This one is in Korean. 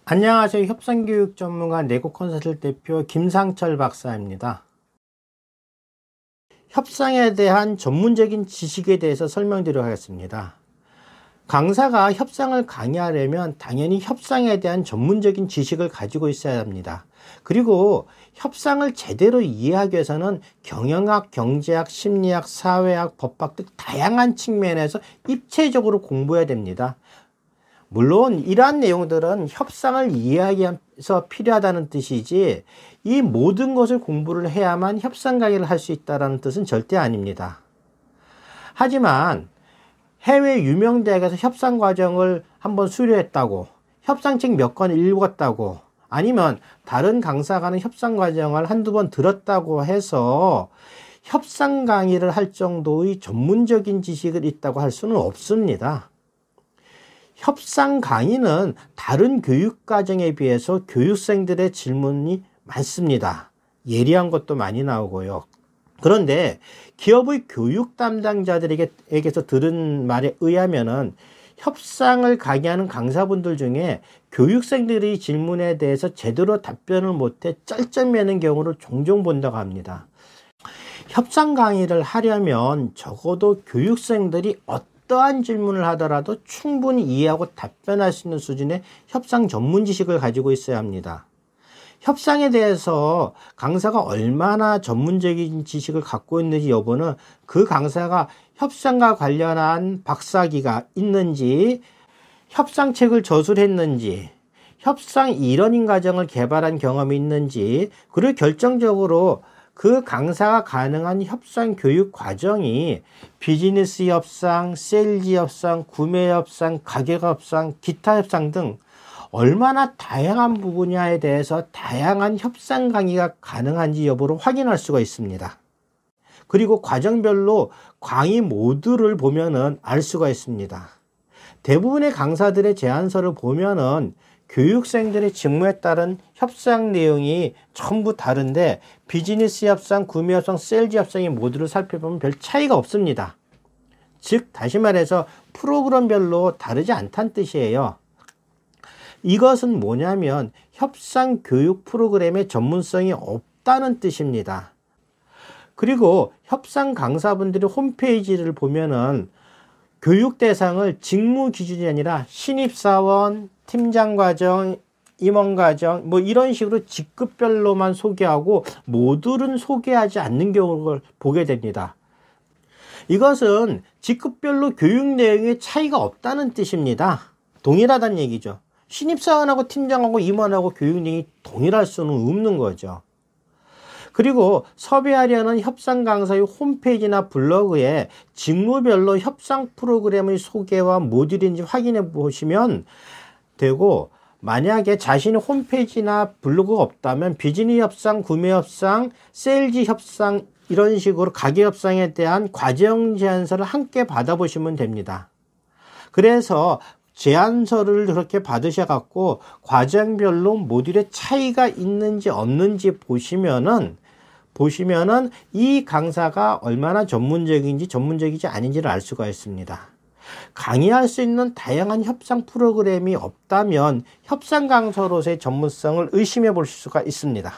안녕하세요. 협상교육 전문가 네고컨설트 대표 김상철 박사입니다. 협상에 대한 전문적인 지식에 대해서 설명드리도록 하겠습니다. 강사가 협상을 강의하려면 당연히 협상에 대한 전문적인 지식을 가지고 있어야 합니다. 그리고 협상을 제대로 이해하기 위해서는 경영학, 경제학, 심리학, 사회학, 법학 등 다양한 측면에서 입체적으로 공부해야 됩니다. 물론 이러한 내용들은 협상을 이해하기 위해서 필요하다는 뜻이지 이 모든 것을 공부를 해야만 협상 강의를 할 수 있다는 뜻은 절대 아닙니다. 하지만 해외 유명 대학에서 협상 과정을 한번 수료했다고, 협상책 몇 권 읽었다고, 아니면 다른 강사가 하는 협상 과정을 한두 번 들었다고 해서 협상 강의를 할 정도의 전문적인 지식이 있다고 할 수는 없습니다. 협상 강의는 다른 교육 과정에 비해서 교육생들의 질문이 많습니다. 예리한 것도 많이 나오고요. 그런데 기업의 교육 담당자들에게서 들은 말에 의하면은 협상을 강의하는 강사분들 중에 교육생들의 질문에 대해서 제대로 답변을 못해 쩔쩔매는 경우를 종종 본다고 합니다. 협상 강의를 하려면 적어도 교육생들이 어떠한 질문을 하더라도 충분히 이해하고 답변할 수 있는 수준의 협상 전문 지식을 가지고 있어야 합니다. 협상에 대해서 강사가 얼마나 전문적인 지식을 갖고 있는지 여부는 그 강사가 협상과 관련한 박사학위가 있는지, 협상책을 저술했는지, 협상 이러닝 과정을 개발한 경험이 있는지, 그리고 결정적으로 그 강사가 가능한 협상 교육 과정이 비즈니스 협상, 세일즈 협상, 구매 협상, 가격 협상, 기타 협상 등 얼마나 다양한 분야에 대해서 다양한 협상 강의가 가능한지 여부를 확인할 수가 있습니다. 그리고 과정별로 강의 모듈을 보면은 알 수가 있습니다. 대부분의 강사들의 제안서를 보면은 교육생들의 직무에 따른 협상 내용이 전부 다른데 비즈니스 협상, 구매 협상, 세일즈 협상의 모듈을 살펴보면 별 차이가 없습니다. 즉 다시 말해서 프로그램별로 다르지 않다는 뜻이에요. 이것은 뭐냐면 협상 교육 프로그램의 전문성이 없다는 뜻입니다. 그리고 협상 강사분들의 홈페이지를 보면은 교육 대상을 직무 기준이 아니라 신입사원, 팀장 과정, 임원 과정 뭐 이런 식으로 직급별로만 소개하고 모듈은 소개하지 않는 경우를 보게 됩니다. 이것은 직급별로 교육 내용에 차이가 없다는 뜻입니다. 동일하다는 얘기죠. 신입사원하고 팀장하고 임원하고 교육 내용이 동일할 수는 없는 거죠. 그리고 섭외하려는 협상 강사의 홈페이지나 블로그에 직무별로 협상 프로그램의 소개와 모듈인지 확인해 보시면 되고, 만약에 자신의 홈페이지나 블로그가 없다면 비즈니스 협상, 구매 협상, 세일즈 협상 이런 식으로 가격 협상에 대한 과정 제안서를 함께 받아보시면 됩니다. 그래서 제안서를 그렇게 받으셔 갖고 과정별로 모듈의 차이가 있는지 없는지 보시면은 이 강사가 얼마나 전문적인지 전문적이지 아닌지를 알 수가 있습니다. 강의할 수 있는 다양한 협상 프로그램이 없다면 협상 강사로서의 전문성을 의심해 볼 수가 있습니다.